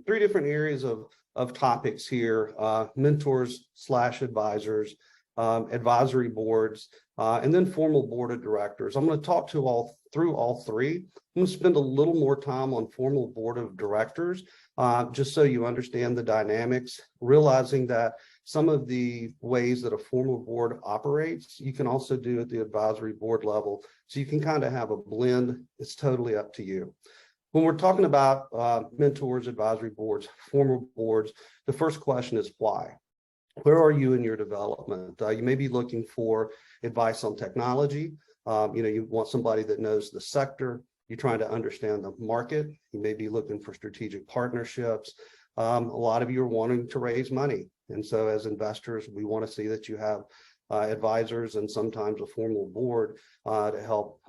three different areas of topics here: mentors / advisors, advisory boards, and then formal board of directors. I'm going to talk through all three. I'm going to spend a little more time on formal board of directors, just so you understand the dynamics, realizing that some of the ways that a formal board operates, you can also do at the advisory board level. So you can kind of have a blend. It's totally up to you. When we're talking about mentors, advisory boards, formal boards, the first question is why? Where are you in your development? You may be looking for advice on technology. You want somebody that knows the sector. You're trying to understand the market. You may be looking for strategic partnerships. A lot of you are wanting to raise money. And so as investors, we want to see that you have advisors and sometimes a formal board to help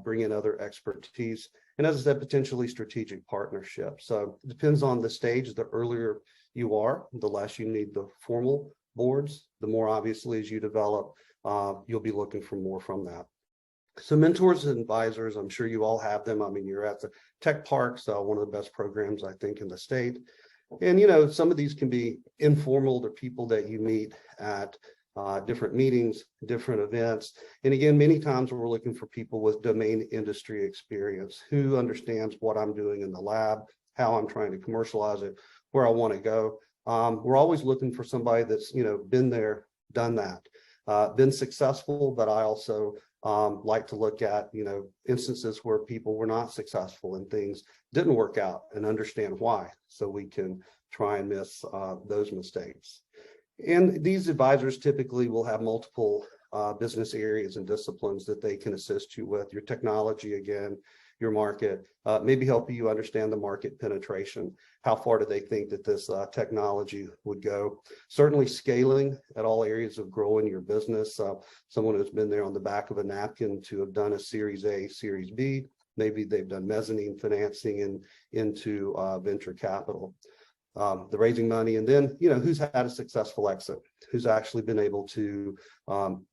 bring in other expertise. And as I said, potentially strategic partnerships. So it depends on the stage. The earlier you are, the less you need the formal boards. The more obviously as you develop, you'll be looking for more from that. So mentors and advisors, I'm sure you all have them. I mean, you're at the tech parks, one of the best programs, I think, in the state. And, some of these can be informal. They're people that you meet at different meetings, different events. And again, many times we're looking for people with domain industry experience who understands what I'm doing in the lab, how I'm trying to commercialize it, where I want to go. We're always looking for somebody that's, been there, done that, been successful, but I also like to look at, instances where people were not successful and things didn't work out and understand why, so we can try and miss those mistakes. And these advisors typically will have multiple business areas and disciplines that they can assist you with. Your technology, again, your market, maybe help you understand the market penetration. How far do they think that this technology would go? Certainly scaling at all areas of growing your business. Someone who's been there on the back of a napkin to have done a Series A, Series B, maybe they've done mezzanine financing into venture capital. The raising money, and then, who's had a successful exit, who's actually been able to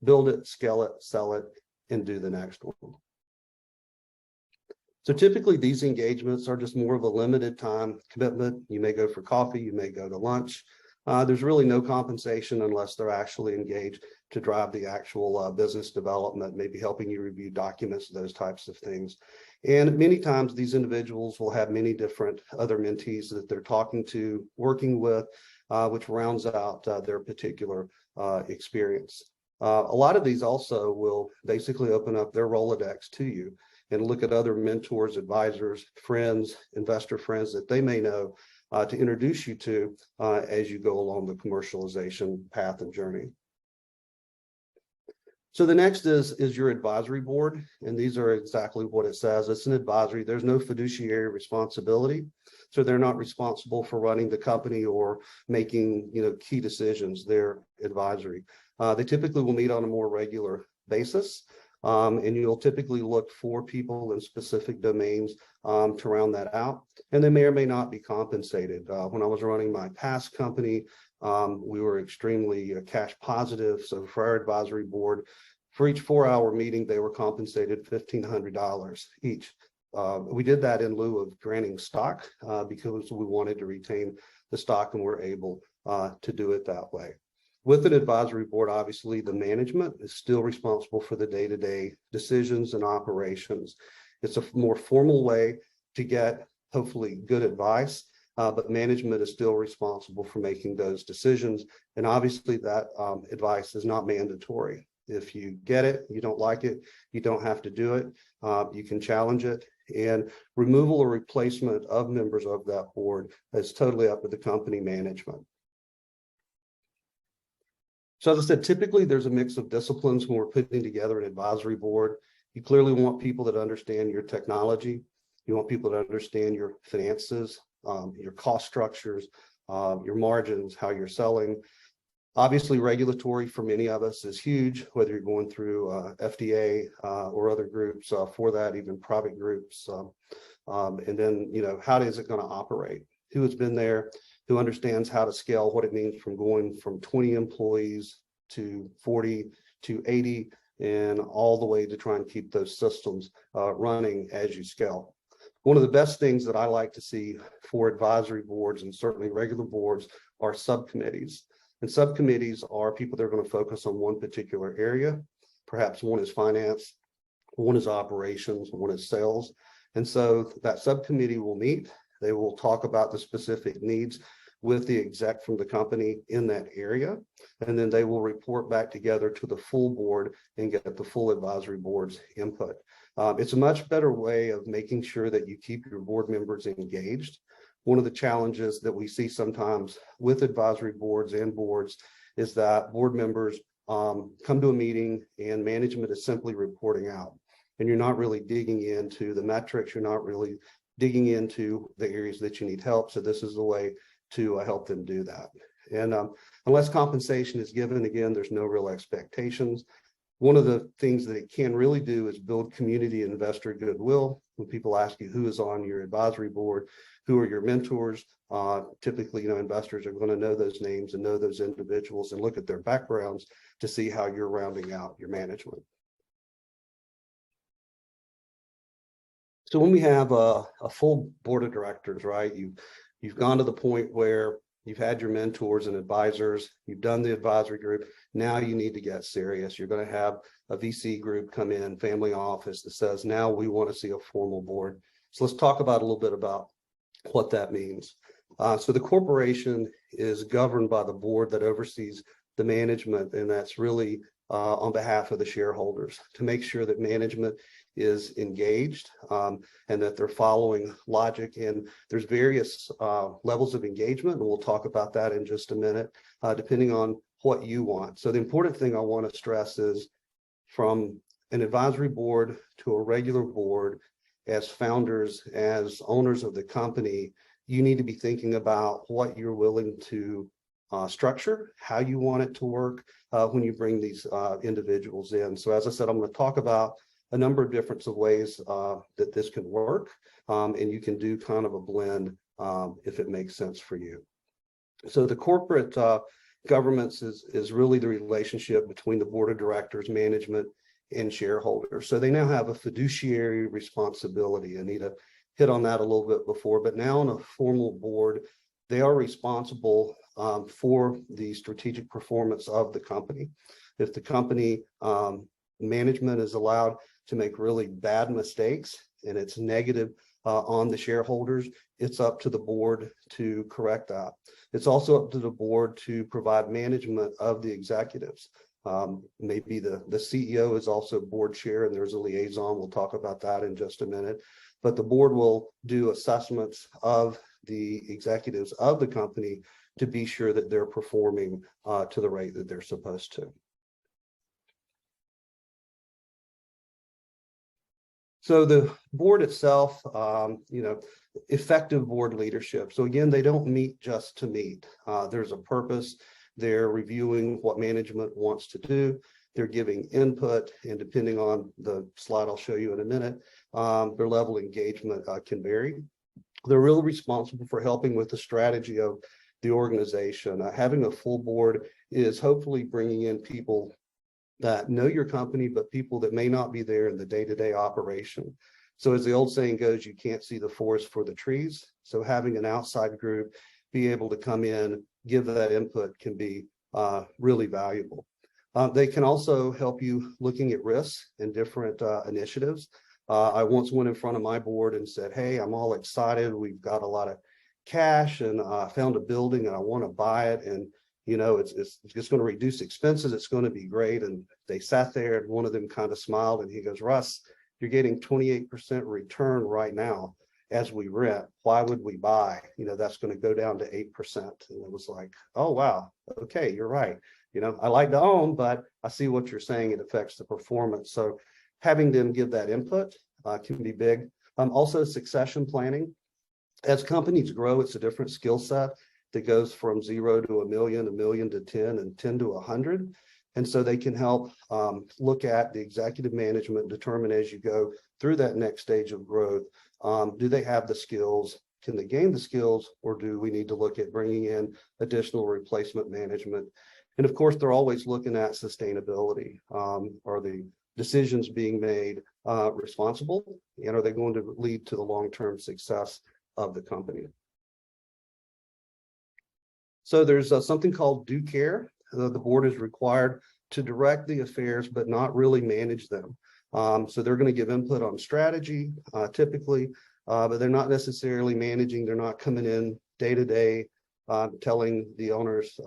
build it, scale it, sell it, and do the next one. So typically these engagements are just more of a limited time commitment. You may go for coffee, you may go to lunch. There's really no compensation unless they're actually engaged to drive the actual business development, maybe helping you review documents, those types of things. And many times these individuals will have many different other mentees that they're talking to, working with, which rounds out their particular experience. A lot of these also will basically open up their Rolodex to you and look at other mentors, advisors, friends, investor friends that they may know to introduce you to as you go along the commercialization path and journey. So the next is your advisory board, and these are exactly what it says. It's an advisory. There's no fiduciary responsibility, so they're not responsible for running the company or making key decisions. They're advisory. They typically will meet on a more regular basis, and you'll typically look for people in specific domains to round that out, and they may or may not be compensated. When I was running my past company, we were extremely cash positive. So for our advisory board, for each 4-hour meeting, they were compensated $1,500 each. We did that in lieu of granting stock because we wanted to retain the stock, and we're able to do it that way. With an advisory board, obviously, the management is still responsible for the day-to-day decisions and operations. It's a more formal way to get, hopefully, good advice, but management is still responsible for making those decisions. And obviously, that advice is not mandatory. If you get it, you don't like it, you don't have to do it. You can challenge it. And removal or replacement of members of that board is totally up to the company management. So as I said, typically there's a mix of disciplines when we're putting together an advisory board. You clearly want people that understand your technology. You want people to understand your finances, your cost structures, your margins, how you're selling. Obviously, regulatory for many of us is huge, whether you're going through FDA or other groups for that, even private groups. And then, how is it going to operate? Who has been there? Who understands how to scale, what it means from going from 20 employees to 40 to 80, and all the way to try and keep those systems running as you scale. One of the best things that I like to see for advisory boards and certainly regular boards are subcommittees. And subcommittees are people that are going to focus on one particular area. Perhaps one is finance, one is operations, one is sales. And so that subcommittee will meet. They will talk about the specific needs with the exec from the company in that area. And then they will report back together to the full board and get the full advisory board's input. It's a much better way of making sure that you keep your board members engaged. One of the challenges that we see sometimes with advisory boards and boards is that board members come to a meeting and management is simply reporting out. And you're not really digging into the metrics. You're not really digging into the areas that you need help. So this is the way to help them do that. And unless compensation is given, again, there's no real expectations. One of the things that it can really do is build community and investor goodwill. When people ask you who is on your advisory board, who are your mentors, typically, investors are going to know those names and know those individuals and look at their backgrounds to see how you're rounding out your management. So when we have a full board of directors, right, you've gone to the point where you've had your mentors and advisors, you've done the advisory group. Now you need to get serious. You're going to have a VC group come in, family office that says, now we want to see a formal board. So let's talk about a little bit about what that means. So the corporation is governed by the board that oversees the management, and that's really on behalf of the shareholders to make sure that management is engaged and that they're following logic. And there's various levels of engagement, and we'll talk about that in just a minute, depending on what you want. So the important thing I want to stress is from an advisory board to a regular board, as founders, as owners of the company, you need to be thinking about what you're willing to structure, how you want it to work when you bring these individuals in. So as I said, I'm going to talk about a number of different ways that this can work, and you can do kind of a blend if it makes sense for you. So the corporate governance is really the relationship between the board of directors, management, and shareholders. So they now have a fiduciary responsibility. I need to hit on that a little bit before, but now on a formal board, they are responsible for the strategic performance of the company. If the company management is allowed to make really bad mistakes and it's negative on the shareholders, it's up to the board to correct that. It's also up to the board to provide management of the executives. Maybe the CEO is also board chair and there's a liaison. We'll talk about that in just a minute. But the board will do assessments of the executives of the company to be sure that they're performing to the rate that they're supposed to. So the board itself, effective board leadership. So again, they don't meet just to meet. There's a purpose. They're reviewing what management wants to do. They're giving input, and depending on the slide I'll show you in a minute, their level of engagement can vary. They're really responsible for helping with the strategy of the organization. Having a full board is hopefully bringing in people that know your company, but people that may not be there in the day-to-day operation. So as the old saying goes, you can't see the forest for the trees. So having an outside group be able to come in, give that input can be really valuable. They can also help you looking at risks and different initiatives. I once went in front of my board and said, hey, I'm all excited. We've got a lot of cash and I found a building and I want to buy it. And it's just going to reduce expenses. It's going to be great. And they sat there and one of them kind of smiled and he goes, Russ, you're getting 28% return right now as we rent. Why would we buy? That's going to go down to 8%. And it was like, oh, wow. Okay, you're right. I like to own, but I see what you're saying. It affects the performance. So having them give that input can be big. Also succession planning. As companies grow, it's a different skill set that goes from 0 to 1 million, 1 million to 10, and 10 to 100. And so they can help look at the executive management, determine as you go through that next stage of growth, do they have the skills? Can they gain the skills? Or do we need to look at bringing in additional replacement management? And of course, they're always looking at sustainability. Are the decisions being made responsible, and are they going to lead to the long-term success of the company? So there's something called due care. The board is required to direct the affairs, but not really manage them. So they're going to give input on strategy, typically, but they're not necessarily managing. They're not coming in day to day, telling the owners,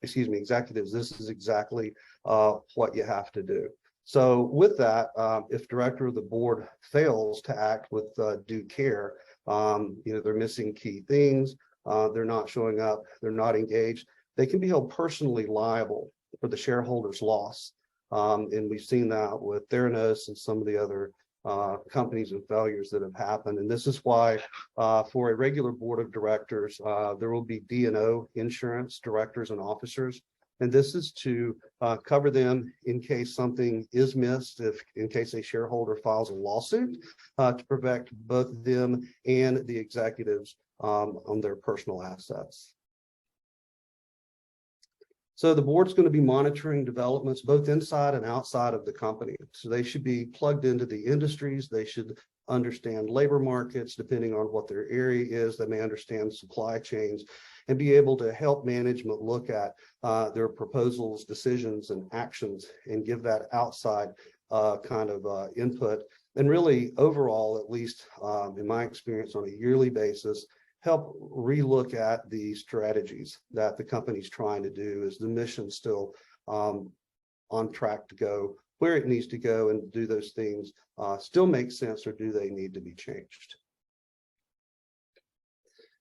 executives, this is exactly what you have to do. So with that, if director of the board fails to act with due care, they're missing key things. They're not showing up, they're not engaged, they can be held personally liable for the shareholders' loss. And we've seen that with Theranos and some of the other companies and failures that have happened. And this is why for a regular board of directors, there will be D&O insurance, directors and officers. And this is to cover them in case something is missed, in case a shareholder files a lawsuit, to protect both them and the executives on their personal assets. So the board's going to be monitoring developments both inside and outside of the company. So they should be plugged into the industries. They should understand labor markets, depending on what their area is. They may understand supply chains and be able to help management look at their proposals, decisions, and actions and give that outside input. And really, overall, at least in my experience, on a yearly basis, help relook at the strategies that the company's trying to do. Is the mission still on track to go where it needs to go, and do those things still make sense, or do they need to be changed?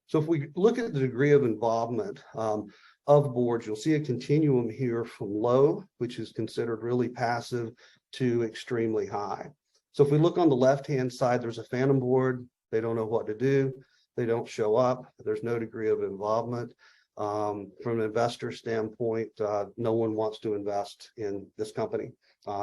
So if we look at the degree of involvement of boards, you'll see a continuum here from low, which is considered really passive, to extremely high. So if we look on the left-hand side, there's a phantom board. They don't know what to do. They don't show up. There's no degree of involvement. From an investor standpoint, no one wants to invest in this company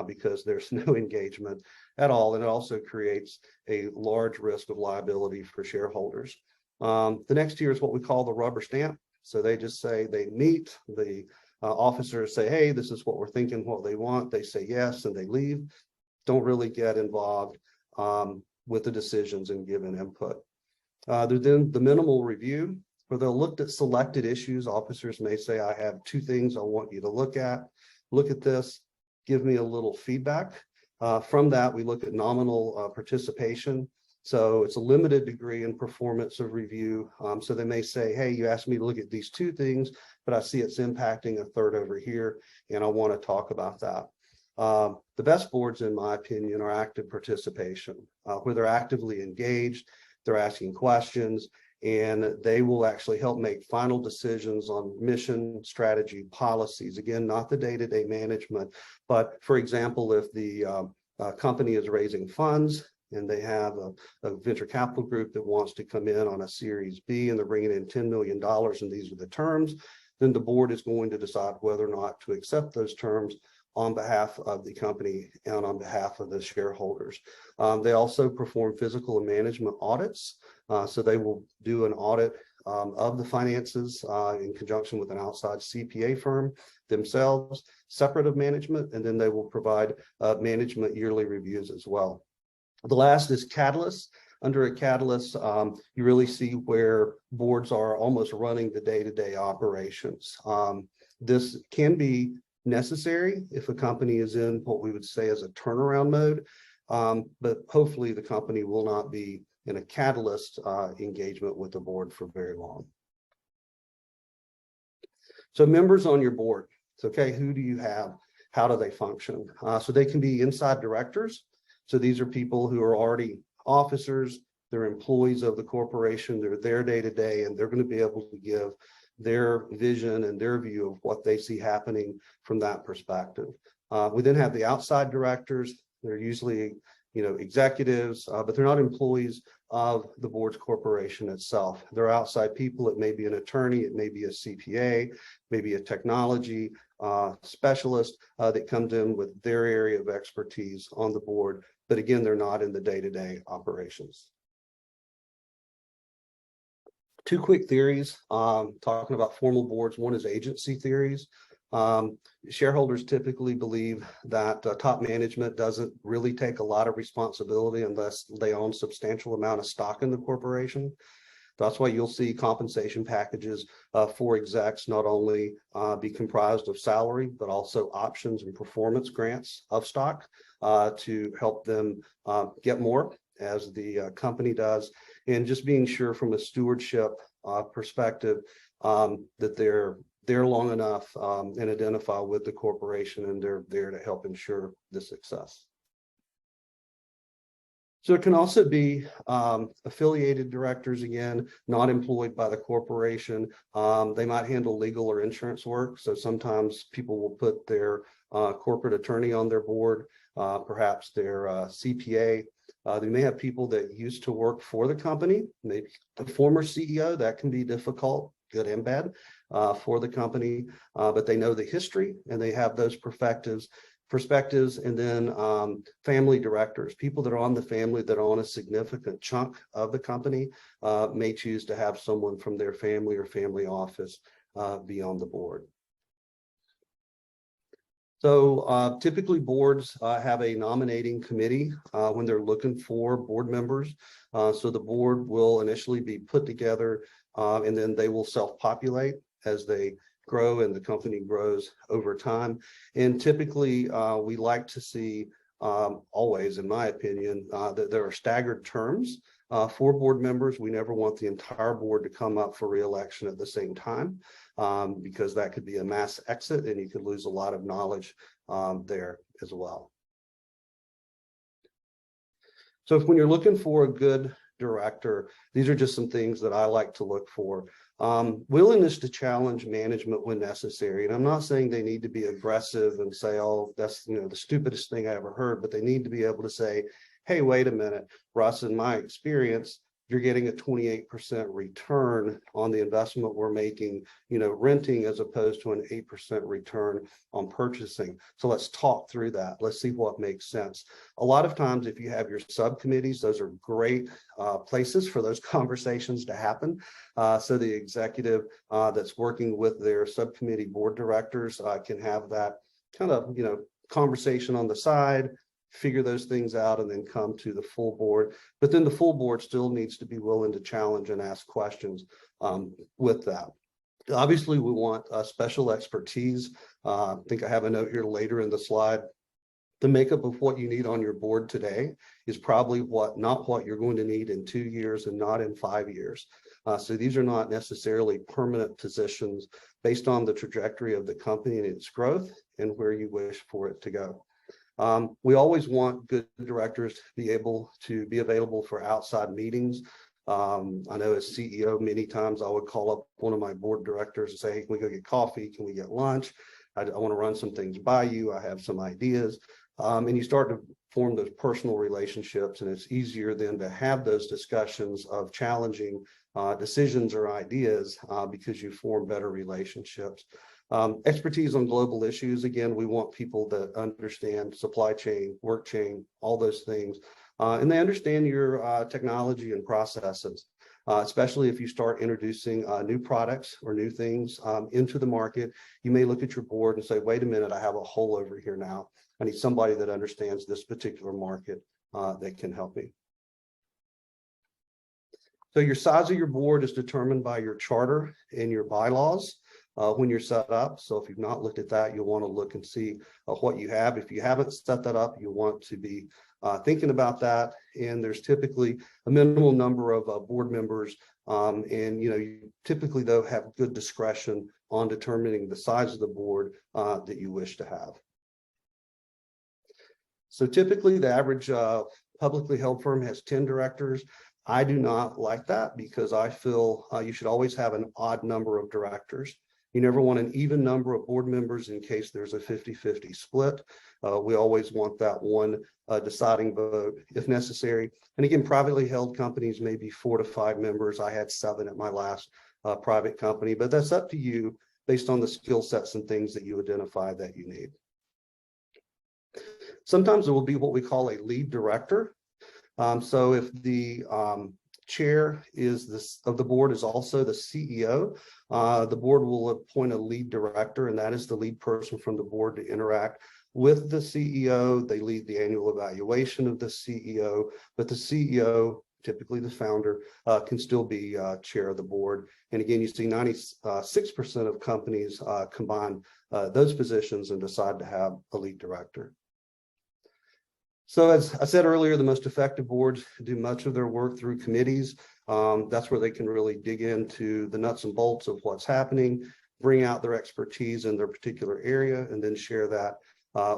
because there's no engagement at all. And it also creates a large risk of liability for shareholders. The next tier is what we call the rubber stamp. So they just say, they meet, the officers say, hey, this is what we're thinking, what they want. They say yes, and they leave. Don't really get involved with the decisions and give an input. There's then the minimal review, where they'll look at selected issues. Officers may say, I have 2 things I want you to look at. Look at this, give me a little feedback. From that, we look at nominal participation. So it's a limited degree in performance of review. So they may say, hey, you asked me to look at these 2 things, but I see it's impacting a third over here, and I want to talk about that. The best boards, in my opinion, are active participation, where they're actively engaged. They're asking questions, and they will actually help make final decisions on mission, strategy, policies. Again, not the day-to-day management, but for example, if the company is raising funds and they have a venture capital group that wants to come in on a Series B, and they're bringing in $10 million, and these are the terms, then the board is going to decide whether or not to accept those terms on behalf of the company and on behalf of the shareholders. They also perform physical and management audits. So they will do an audit of the finances in conjunction with an outside CPA firm themselves, separate of management, and then they will provide management yearly reviews as well. The last is catalyst. Under a catalyst, you really see where boards are almost running the day-to-day operations. This can be necessary if a company is in what we would say as a turnaround mode, but hopefully the company will not be in a catalyst engagement with the board for very long. So members on your board, it's okay, who do you have? How do they function? So they can be inside directors. So these are people who are already officers, they're employees of the corporation, they're there day to day, and they're going to be able to give their vision and their view of what they see happening from that perspective. We then have the outside directors. They're usually, executives, but they're not employees of the board's corporation itself. They're outside people. It may be an attorney, it may be a CPA, maybe a technology specialist that comes in with their area of expertise on the board. But again, they're not in the day-to-day operations. 2 quick theories talking about formal boards. One is agency theories. Shareholders typically believe that top management doesn't really take a lot of responsibility unless they own a substantial amount of stock in the corporation. That's why you'll see compensation packages for execs not only be comprised of salary, but also options and performance grants of stock to help them get more as the company does. And just being sure from a stewardship perspective that they're there long enough and identify with the corporation, and they're there to help ensure the success. So it can also be affiliated directors, again, not employed by the corporation. They might handle legal or insurance work. So sometimes people will put their corporate attorney on their board, perhaps their CPA. They may have people that used to work for the company, maybe the former CEO. That can be difficult, good and bad, for the company, but they know the history and they have those perspectives, and then family directors, people that are on the family that own a significant chunk of the company, may choose to have someone from their family or family office be on the board. So typically boards have a nominating committee when they're looking for board members. So the board will initially be put together and then they will self-populate as they grow and the company grows over time. And typically we like to see always, in my opinion, that there are staggered terms for board members. We never want the entire board to come up for re-election at the same time because that could be a mass exit and you could lose a lot of knowledge there as well. So when you're looking for a good director, these are just some things that I like to look for. Willingness to challenge management when necessary. And I'm not saying they need to be aggressive and say, oh, that's the stupidest thing I ever heard, but they need to be able to say, hey, wait a minute, Russ, in my experience, you're getting a 28% return on the investment we're making, renting as opposed to an 8% return on purchasing. So let's talk through that. Let's see what makes sense. A lot of times, if you have your subcommittees, those are great places for those conversations to happen. So the executive that's working with their subcommittee board directors can have that kind of, conversation on the side, figure those things out, and then come to the full board. But then the full board still needs to be willing to challenge and ask questions with that. Obviously, we want special expertise. I think I have a note here later in the slide. The makeup of what you need on your board today is probably not what you're going to need in 2 years and not in 5 years. So these are not necessarily permanent positions based on the trajectory of the company and its growth and where you wish for it to go. We always want good directors to be able to be available for outside meetings. I know as CEO, many times I would call up one of my board directors and say, hey, can we go get coffee? Can we get lunch? I want to run some things by you. I have some ideas. And you start to form those personal relationships, and it's easier then to have those discussions of challenging decisions or ideas because you form better relationships. Expertise on global issues. Again, we want people that understand supply chain, work chain, all those things. And they understand your technology and processes, especially if you start introducing new products or new things into the market. You may look at your board and say, wait a minute, I have a hole over here now. I need somebody that understands this particular market that can help me. So your size of your board is determined by your charter and your bylaws when you're set up. So if you've not looked at that, you'll want to look and see what you have. If you haven't set that up, you want to be thinking about that. And there's typically a minimal number of board members. And you typically, though, have good discretion on determining the size of the board that you wish to have. So typically, the average publicly held firm has 10 directors. I do not like that because I feel you should always have an odd number of directors. You never want an even number of board members in case there's a 50-50 split. We always want that one deciding vote if necessary. And again, privately held companies may be 4 to 5 members. I had 7 at my last private company, but that's up to you based on the skill sets and things that you identify that you need. Sometimes there will be what we call a lead director. So if the chair of the board is also the CEO. The board will appoint a lead director, and that is the lead person from the board to interact with the CEO. They lead the annual evaluation of the CEO, but the CEO, typically the founder, can still be chair of the board. And again, you see 96% of companies combine those positions and decide to have a lead director. So as I said earlier, the most effective boards do much of their work through committees. That's where they can really dig into the nuts and bolts of what's happening, bring out their expertise in their particular area, and then share that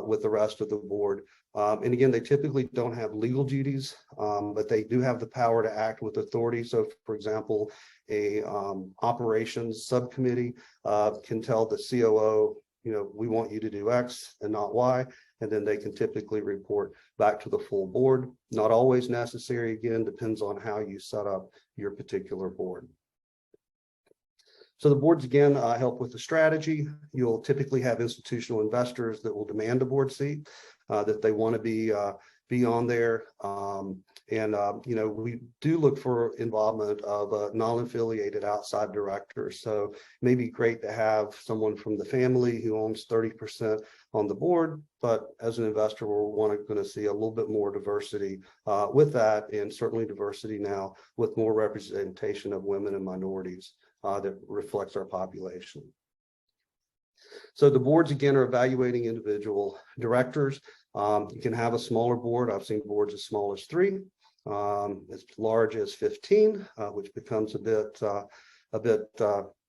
with the rest of the board. And again, they typically don't have legal duties, but they do have the power to act with authority. So, for example, a operations subcommittee can tell the COO, we want you to do X and not Y, and then they can typically report back to the full board. Not always necessary, again, depends on how you set up your particular board. So the boards, again, help with the strategy. You'll typically have institutional investors that will demand a board seat, that they want to be on there. We do look for involvement of non-affiliated outside directors. So it may be great to have someone from the family who owns 30% on the board, but as an investor, we're going to see a little bit more diversity with that, and certainly diversity now with more representation of women and minorities that reflects our population. So the boards, again, are evaluating individual directors. You can have a smaller board. I've seen boards as small as 3, as large as 15, which becomes a bit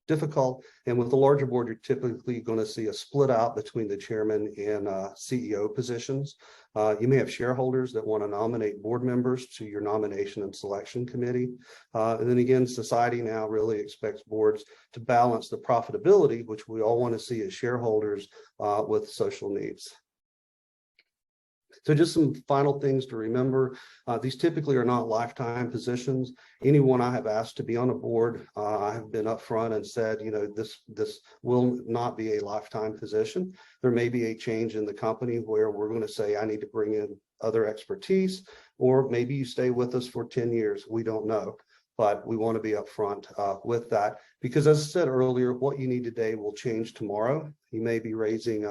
difficult. And with a larger board, you're typically going to see a split out between the chairman and CEO positions. You may have shareholders that want to nominate board members to your nomination and selection committee. And then again, society now really expects boards to balance the profitability, which we all want to see as shareholders, with social needs. So just some final things to remember. These typically are not lifetime positions. Anyone I have asked to be on a board, I have been upfront and said, this will not be a lifetime position. There may be a change in the company where we're going to say, I need to bring in other expertise, or maybe you stay with us for 10 years. We don't know, but we want to be upfront with that, because as I said earlier, what you need today will change tomorrow. You may be raising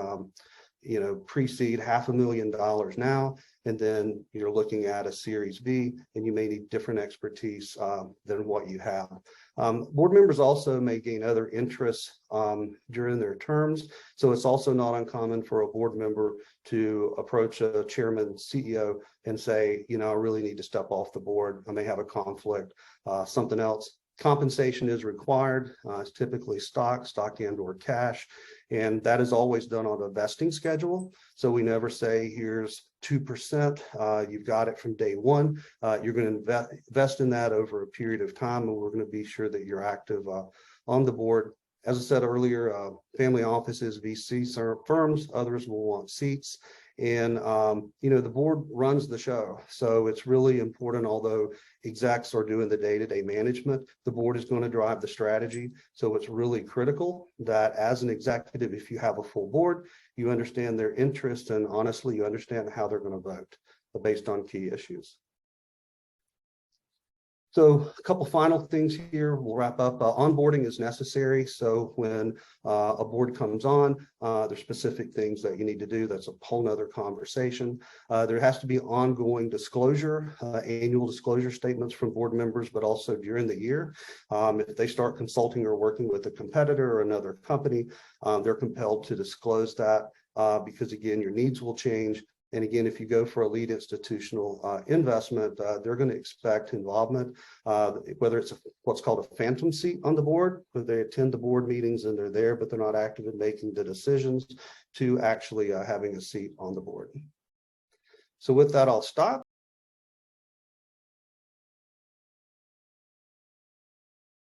pre-seed $500,000 now, and then you're looking at a Series B, and you may need different expertise than what you have. Board members also may gain other interests during their terms, so it's also not uncommon for a board member to approach a chairman, CEO, and say, I really need to step off the board. I may have a conflict, something else. Compensation is required. It's typically stock and or cash, and that is always done on a vesting schedule. So we never say, here's 2%, you've got it from day one. You're going to invest in that over a period of time, and we're going to be sure that you're active on the board. As I said earlier, family offices, VC firms, others will want seats. And, the board runs the show. So it's really important, although execs are doing the day-to-day management, the board is going to drive the strategy. So it's really critical that as an executive, if you have a full board, you understand their interests, and honestly, you understand how they're going to vote based on key issues. So a couple final things here. We'll wrap up. Onboarding is necessary. So when a board comes on, there's specific things that you need to do. That's a whole nother conversation. There has to be ongoing disclosure, annual disclosure statements from board members, but also during the year. If they start consulting or working with a competitor or another company, they're compelled to disclose that because, again, your needs will change. And again, if you go for a lead institutional investment, they're going to expect involvement, whether it's what's called a phantom seat on the board, where they attend the board meetings and they're there, but they're not active in making the decisions, to actually having a seat on the board. So with that, I'll stop.